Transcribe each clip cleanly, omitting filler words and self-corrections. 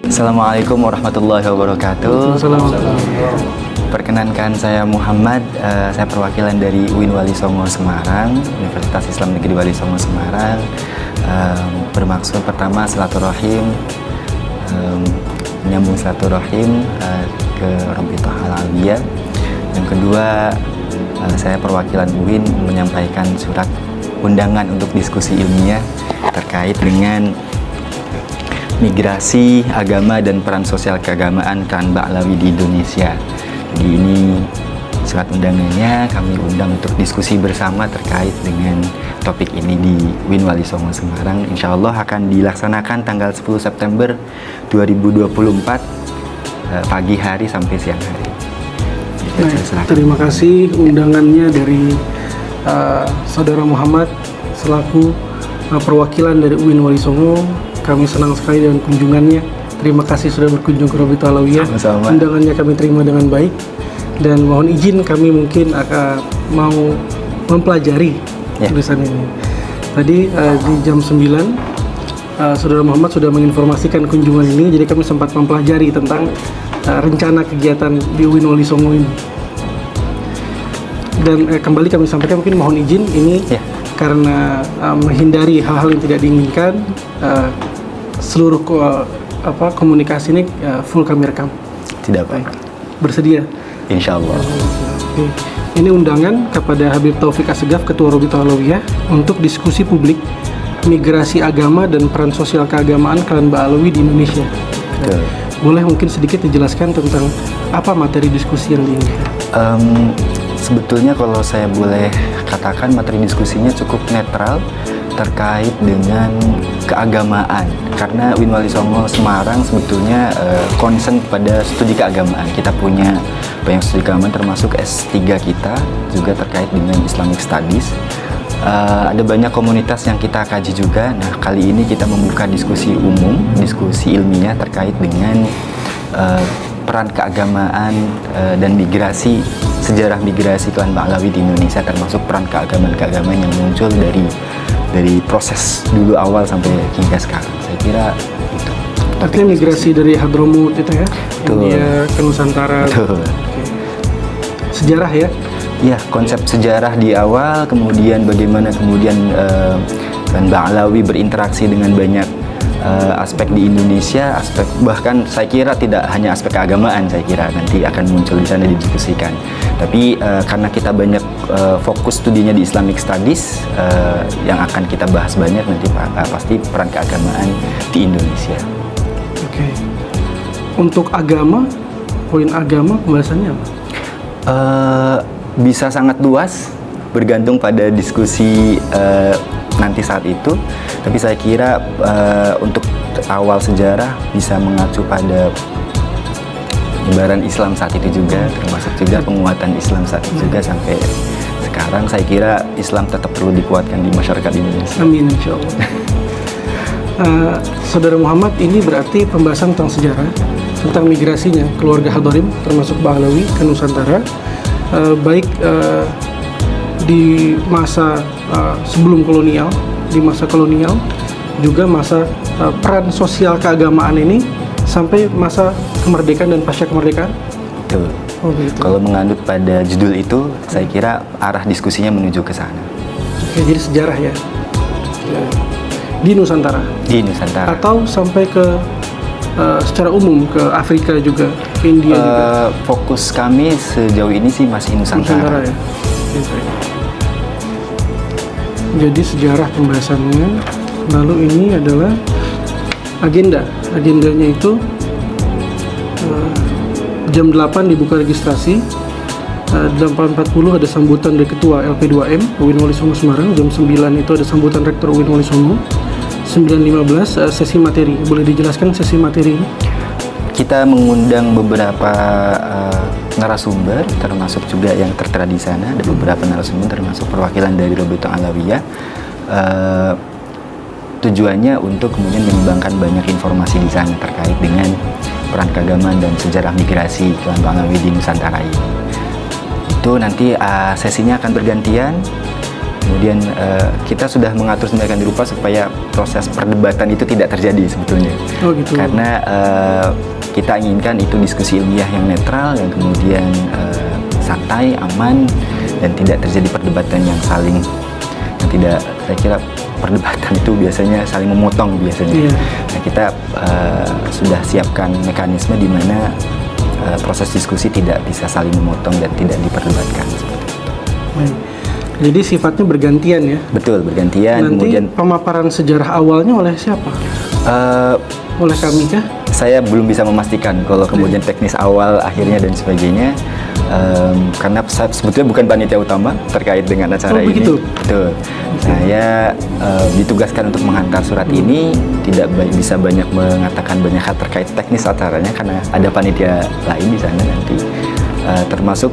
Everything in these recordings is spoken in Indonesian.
Assalamualaikum warahmatullahi wabarakatuh. Perkenankan saya Muhammad, saya perwakilan dari UIN Wali Songo Semarang, Universitas Islam Negeri Wali Songo Semarang. Bermaksud pertama silaturahim, menyambung silaturahim ke Rabithah Al-Alawiyah. Yang kedua, saya perwakilan UIN menyampaikan surat undangan untuk diskusi ilmiah terkait dengan migrasi agama dan peran sosial keagamaan Klan Ba'alawi di Indonesia. Jadi ini surat undangannya, kami undang untuk diskusi bersama terkait dengan topik ini di UIN Wali Songo Semarang. Insya Allah akan dilaksanakan tanggal 10 September 2024 pagi hari sampai siang hari. Terima kasih undangannya dari Saudara Muhammad selaku perwakilan dari UIN Wali Songo. Kami senang sekali dengan kunjungannya. Terima kasih sudah berkunjung ke Rabithah Al-Alawiyah. Undangannya kami terima dengan baik. Dan mohon izin kami mungkin akan mau mempelajari tulisan ini. Tadi di jam 9 Saudara Muhammad sudah menginformasikan kunjungan ini. Jadi kami sempat mempelajari tentang rencana kegiatan di UIN Wali Songo ini. Dan kembali kami sampaikan, mungkin mohon izin ini karena menghindari hal-hal yang tidak diinginkan, seluruh komunikasi ini full kami rekam. Tidak baik. Bersedia? Insya Allah. Oke. Ini undangan kepada Habib Taufik Assegaf, Ketua Rabithah Al-Alawiyah, untuk diskusi publik migrasi agama dan peran sosial keagamaan Klan Ba'alawi di Indonesia. Betul. Boleh mungkin sedikit dijelaskan tentang apa materi diskusi yang diinginkan? Sebetulnya kalau saya boleh katakan materi diskusinya cukup netral terkait dengan keagamaan, karena UIN Wali Songo Semarang sebetulnya concern pada studi keagamaan. Kita punya banyak studi keagamaan termasuk S3 kita juga terkait dengan Islamic Studies. Ada banyak komunitas yang kita kaji juga. Nah, kali ini kita membuka diskusi umum, diskusi ilmiah terkait dengan peran keagamaan dan migrasi, sejarah migrasi Klan Ba'alawi di Indonesia, termasuk peran keagamaan yang muncul dari proses dulu awal sampai hingga sekarang. Saya kira itu. Artinya migrasi dari Hadramut itu ya, India ke Nusantara. Betul. Sejarah ya? Ya, konsep sejarah di awal, kemudian bagaimana Klan Ba'alawi berinteraksi dengan banyak aspek di Indonesia, aspek bahkan saya kira tidak hanya aspek keagamaan, saya kira nanti akan muncul di sana didiskusikan. Tapi karena kita banyak fokus studinya di Islamic Studies, yang akan kita bahas banyak nanti pasti peran keagamaan di Indonesia. Oke. Untuk agama, poin agama pembahasannya apa? Bisa sangat luas, bergantung pada diskusi nanti saat itu. Tapi saya kira untuk awal sejarah bisa mengacu pada penyebaran Islam saat itu juga, termasuk juga penguatan Islam saat itu juga sampai sekarang. Saya kira Islam tetap perlu dikuatkan di masyarakat Indonesia. Amin, insya Allah. Saudara Muhammad, ini berarti pembahasan tentang sejarah, tentang migrasinya keluarga Hadarim termasuk Ba'alawi ke Nusantara, baik di masa sebelum kolonial, di masa kolonial, juga masa peran sosial keagamaan ini sampai masa kemerdekaan dan pasca kemerdekaan. Betul. Oh, gitu. Kalau mengandung pada judul itu, saya kira arah diskusinya menuju ke sana. Oke, jadi sejarah ya. Di Nusantara. Di Nusantara. Atau sampai ke secara umum ke Afrika juga, ke India juga. Fokus kami sejauh ini sih masih Nusantara. Ya. Oke. Jadi sejarah pembahasannya. Lalu ini adalah agendanya itu jam 8 dibuka registrasi, jam 8.40 ada sambutan dari Ketua LP2M UIN Wali Songo Semarang, jam 9 itu ada sambutan Rektor UIN Wali Songo, 9.15 sesi materi. Boleh dijelaskan sesi materi ini? Kita mengundang beberapa narasumber, termasuk juga yang tertera di sana. Ada beberapa narasumber termasuk perwakilan dari Rabithah Al-Alawiyah. Tujuannya untuk kemudian menyumbangkan banyak informasi di sana terkait dengan peran keagamaan dan sejarah migrasi Klan Ba'alawi di Nusantara ini. Itu nanti sesinya akan bergantian. Kemudian kita sudah mengatur sedemikian rupa supaya proses perdebatan itu tidak terjadi sebetulnya. Oh gitu. Karena kita inginkan itu diskusi ilmiah yang netral, yang kemudian santai, aman, dan tidak terjadi perdebatan yang tidak, saya kira perdebatan itu biasanya saling memotong biasanya. Nah, kita sudah siapkan mekanisme di mana proses diskusi tidak bisa saling memotong dan tidak diperdebatkan seperti itu. Baik. Jadi sifatnya bergantian ya? Betul, bergantian. Nanti kemudian pemaparan sejarah awalnya oleh siapa? Oleh kami kah? Saya belum bisa memastikan kalau kemudian teknis awal, akhirnya dan sebagainya. Karena saya sebetulnya bukan panitia utama terkait dengan acara ini. Begitu? Betul. Saya ditugaskan untuk menghantar surat ini, tidak bisa banyak mengatakan banyak hal terkait teknis acaranya karena ada panitia lain di sana nanti. Termasuk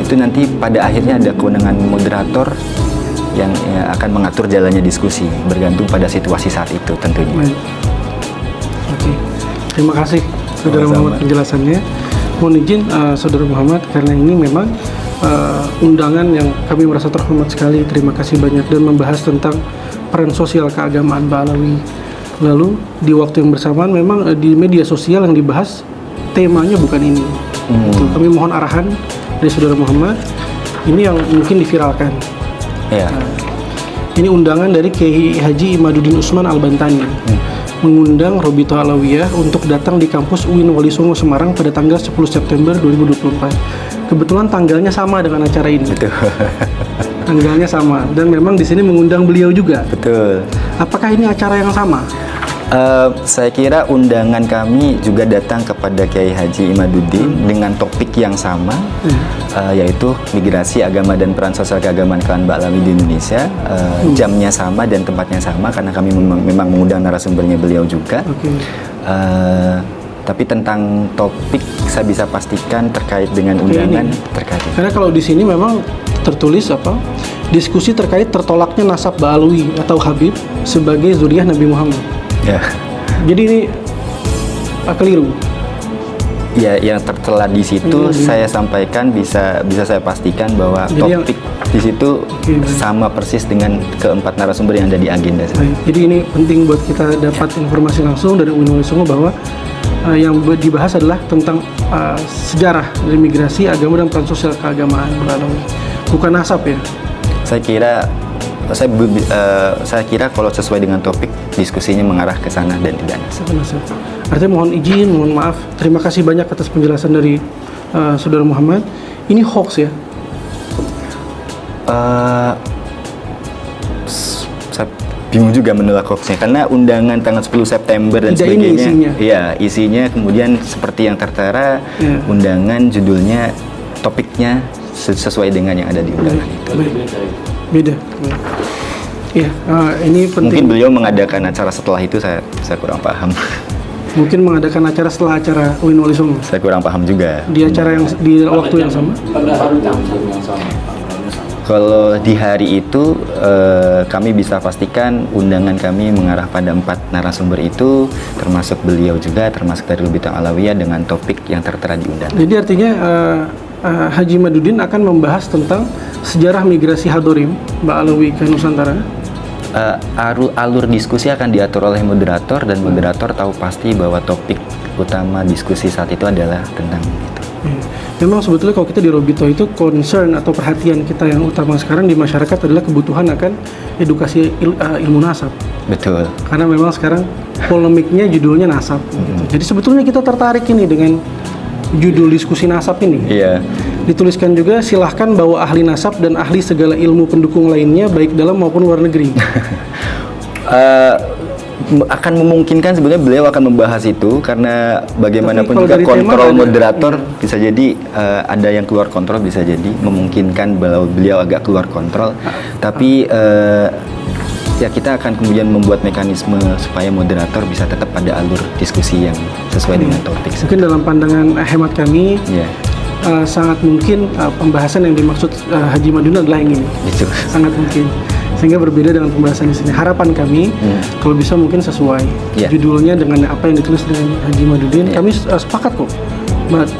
itu nanti pada akhirnya ada kewenangan moderator yang akan mengatur jalannya diskusi, bergantung pada situasi saat itu tentunya. Baik. Oke, terima kasih Saudara Muhammad penjelasannya. Mohon izin Saudara Muhammad, karena ini memang undangan yang kami merasa terhormat sekali. Terima kasih banyak dan membahas tentang peran sosial keagamaan Ba'alawi. Lalu di waktu yang bersamaan memang di media sosial yang dibahas temanya bukan ini. Kami mohon arahan dari Saudara Muhammad. Ini yang mungkin diviralkan. Ya. Ini undangan dari Kiai Haji Imaduddin Usman Al-Bantani. Mengundang Robito Alawiyah untuk datang di kampus UIN Wali Songo Semarang pada tanggal 10 September 2024. Kebetulan tanggalnya sama dengan acara ini. Betul. Tanggalnya sama dan memang di sini mengundang beliau juga. Betul. Apakah ini acara yang sama? Saya kira undangan kami juga datang kepada Kiai Haji Imaduddin dengan topik yang sama, yaitu migrasi agama dan peran sosial keagamaan kalangan Ba'alawi di Indonesia. Jamnya sama dan tempatnya sama karena kami memang mengundang narasumbernya beliau juga. Tapi tentang topik saya bisa pastikan terkait dengan undangan terkait. Karena kalau di sini memang tertulis apa? Diskusi terkait tertolaknya nasab Ba'alawi atau Habib sebagai zuriyah Nabi Muhammad. Ya. Jadi ini keliru. Ya, yang tertera di situ saya sampaikan bisa saya pastikan bahwa jadi topik di situ sama persis dengan keempat narasumber yang ada di agenda. Jadi ini penting buat kita dapat informasi langsung dari UIN Wali Songo bahwa yang dibahas adalah tentang sejarah dari migrasi agama dan peran sosial keagamaan Ba'alawi, bukan nasab ya. Saya kira kalau sesuai dengan topik diskusinya mengarah ke sana dan tidak nasab. Artinya mohon izin, mohon maaf. Terima kasih banyak atas penjelasan dari Saudara Muhammad. Ini hoax ya? Saya bingung juga menolak hoaxnya karena undangan tanggal 10 September dan tidak sebagainya. Isinya. Ya, isinya kemudian seperti yang tertera undangan, judulnya, topiknya sesuai dengan yang ada di undangan itu. Beda. Ya, ini penting. Mungkin beliau mengadakan acara setelah itu, saya kurang paham. Mungkin mengadakan acara setelah acara UIN Wali Songo. Saya kurang paham juga. Di acara yang di waktu yang sama. Kalau di hari itu kami bisa pastikan undangan kami mengarah pada 4 narasumber itu, termasuk beliau juga, termasuk dari Bintang Alawiyah dengan topik yang tertera di undangan. Jadi artinya Haji Imaduddin akan membahas tentang sejarah migrasi Hadorim Ba'alawi ke Nusantara. Alur diskusi akan diatur oleh moderator dan moderator tahu pasti bahwa topik utama diskusi saat itu adalah tentang itu. Memang sebetulnya kalau kita di Robito itu concern atau perhatian kita yang utama sekarang di masyarakat adalah kebutuhan akan edukasi ilmu nasab. Betul. Karena memang sekarang polemiknya judulnya nasab. Gitu. Jadi sebetulnya kita tertarik ini dengan judul diskusi nasab ini. Iya. Dituliskan juga silahkan bawa ahli nasab dan ahli segala ilmu pendukung lainnya baik dalam maupun luar negeri. Akan memungkinkan sebenarnya beliau akan membahas itu karena bagaimanapun juga kontrol moderator bisa jadi ada yang keluar kontrol, bisa jadi memungkinkan bahwa beliau agak keluar kontrol. Tapi ya kita akan kemudian membuat mekanisme supaya moderator bisa tetap pada alur diskusi yang sesuai dengan topik. Mungkin dalam pandangan hemat kami, sangat mungkin pembahasan yang dimaksud Haji Imaduddin adalah yang ini. Itu. Sangat mungkin. Sehingga berbeda dengan pembahasan di sini. Harapan kami kalau bisa mungkin sesuai judulnya dengan apa yang ditulis dengan Haji Imaduddin. Kami sepakat kok.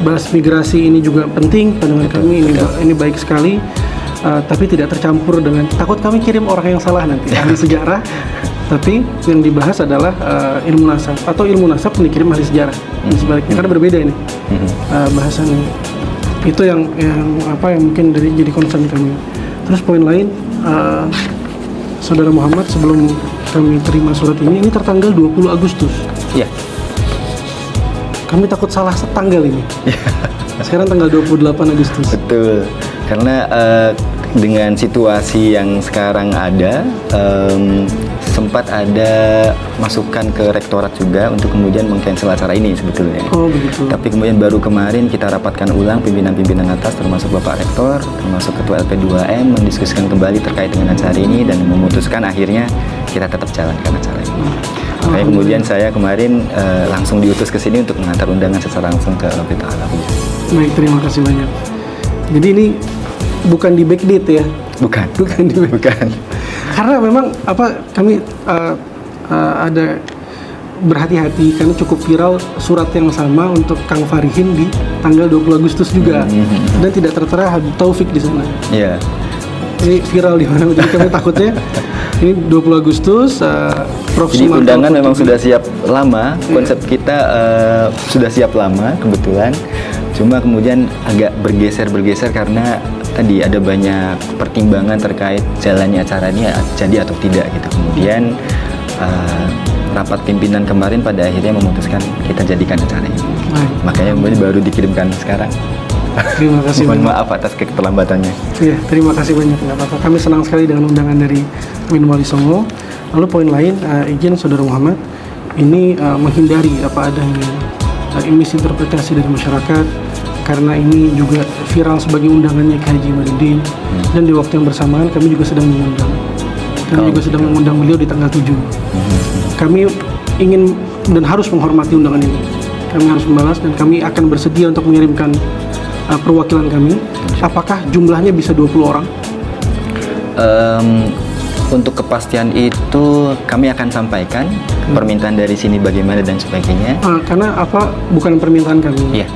Bahas migrasi ini juga penting. Pandangan kami ini baik sekali. Tapi tidak tercampur dengan takut kami kirim orang yang salah nanti ahli sejarah Tapi yang dibahas adalah ilmu nasab atau ilmu nasab yang dikirim ahli sejarah. Sebaliknya karena berbeda ini bahasannya. Itu yang mungkin jadi concern kami. Terus poin lain, Saudara Muhammad, sebelum kami terima surat ini tertanggal 20 Agustus. Iya. Kami takut salah tanggal ini. Sekarang tanggal 28 Agustus. Betul. Karena dengan situasi yang sekarang ada, sempat ada masukan ke rektorat juga untuk kemudian meng-cancel acara ini sebetulnya. Oh begitu. Tapi kemudian baru kemarin kita rapatkan ulang pimpinan-pimpinan atas, termasuk Bapak Rektor, termasuk Ketua LP2M, mendiskusikan kembali terkait dengan acara ini dan memutuskan akhirnya kita tetap jalankan acara ini. Makanya kemudian saya kemarin langsung diutus ke sini untuk mengantar undangan secara langsung ke Rabita Alawiyah. Baik, terima kasih banyak. Jadi ini bukan di backdate ya? Bukan. Bukan di backdate. Bukan. Karena memang kami ada berhati-hati karena cukup viral surat yang sama untuk Kang Farihin di tanggal 20 Agustus juga dan tidak tertera Habib Taufik di sana. Iya. Ini viral di mana? Jadi kami takutnya ini 20 Agustus Prof. Jadi Sumarto undangan memang Kutubi. sudah siap lama, konsep kita sudah siap lama kebetulan. Cuma kemudian agak bergeser karena tadi ada banyak pertimbangan terkait jalannya acara ini jadi atau tidak gitu. Kemudian rapat pimpinan kemarin pada akhirnya memutuskan kita jadikan acara ini. Baik. Makanya kemudian baru dikirimkan sekarang. Terima kasih Mohon banyak. maaf atas keterlambatannya. Iya, terima kasih banyak. Nggak apa-apa. Kami senang sekali dengan undangan dari Win Wali Songo. Lalu poin lain, izin Saudara Muhammad, ini menghindari apa adanya misinterpretasi dari masyarakat, karena ini juga viral sebagai undangannya K. Haji Imaduddin, dan di waktu yang bersamaan kami juga sedang mengundang. Kami juga sedang mengundang beliau di tanggal 7. Kami ingin dan harus menghormati undangan ini. Kami harus membalas dan kami akan bersedia untuk mengirimkan perwakilan kami. Apakah jumlahnya bisa 20 orang? Untuk kepastian itu kami akan sampaikan permintaan dari sini bagaimana dan sebagainya. Karena bukan permintaan kami. Iya.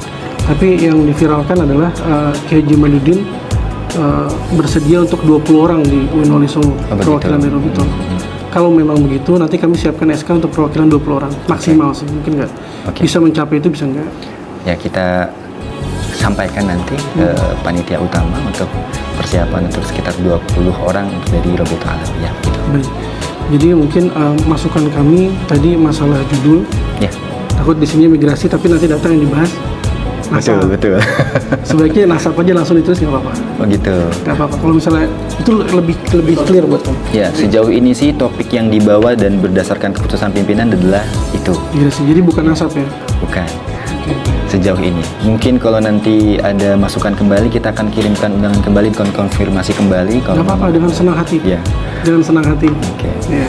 Tapi yang diviralkan adalah K. Haji Imaduddin bersedia untuk 20 orang di UIN Wali Songo, perwakilan dari Robitul. Kalau memang begitu, nanti kami siapkan SK untuk perwakilan 20 orang maksimal sih, mungkin nggak bisa mencapai itu, bisa nggak? Ya, kita sampaikan nanti ke panitia utama untuk persiapan untuk sekitar 20 orang dari Robitul Alawiyah gitu. Baik. Jadi mungkin masukan kami tadi masalah judul. Ya. Takut di sini migrasi, tapi nanti datang yang dibahas nasab. Betul. Sebaiknya nasab aja langsung ditulis, nggak apa-apa. Oh gitu. Nggak apa-apa. Kalau misalnya itu lebih clear buat kamu. Ya, sejauh ini sih topik yang dibawa dan berdasarkan keputusan pimpinan adalah itu. Migrasi. Jadi bukan nasab ya. Bukan. Sejauh ini. Mungkin kalau nanti ada masukan kembali, kita akan kirimkan undangan kembali, konfirmasi kembali. Nggak apa-apa, dengan senang hati. Ya. Dengan senang hati. Oke. Ya.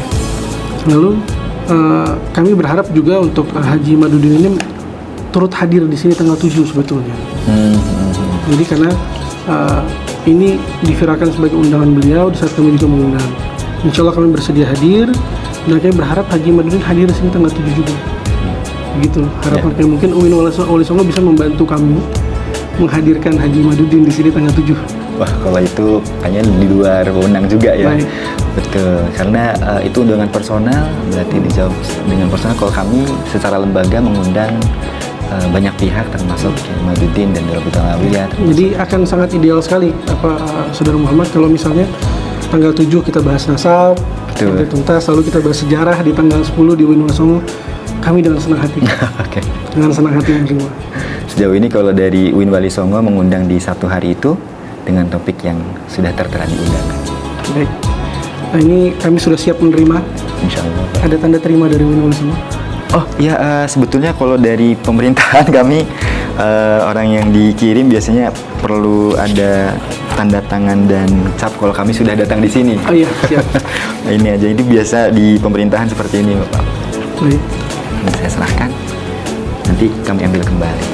Lalu kami berharap juga untuk Haji Imaduddin ini turut hadir di sini tanggal 7 sebetulnya. Jadi karena ini diviralkan sebagai undangan beliau di saat kami juga mengundang. Insya Allah kami bersedia hadir dan kami berharap Haji Imaduddin hadir di sini tanggal 7 juga. Begitu harapan kami. Mungkin UIN Wali Songo bisa membantu kami menghadirkan Haji Imaduddin di sini tanggal 7. Wah, kalau itu kayaknya di luar wewenang juga ya. Baik. Betul, karena itu undangan personal, berarti dijawab dengan personal. Kalau kami secara lembaga mengundang banyak pihak, termasuk K. Imaduddin dan Robitul Alawiyah. Jadi akan sangat ideal sekali Saudara Muhammad kalau misalnya tanggal 7 kita bahas nasab, sampai tuntas, lalu kita bahas sejarah di tanggal 10 di UIN Wali Songo. Kami dengan senang hati. Oke. Dengan senang hati menerima. Sejauh ini kalau dari UIN Wali Songo mengundang di satu hari itu dengan topik yang sudah tertera di undangan. Baik. Nah, ini kami sudah siap menerima. Insya Allah. Ada tanda terima dari UIN Wali Songo? Oh iya, sebetulnya kalau dari pemerintahan kami orang yang dikirim biasanya perlu ada tanda tangan dan cap kalau kami sudah datang di sini. Oh iya, siap. Nah, ini aja, itu biasa di pemerintahan seperti ini, Bapak. Baik. Saya serahkan, nanti kami ambil kembali.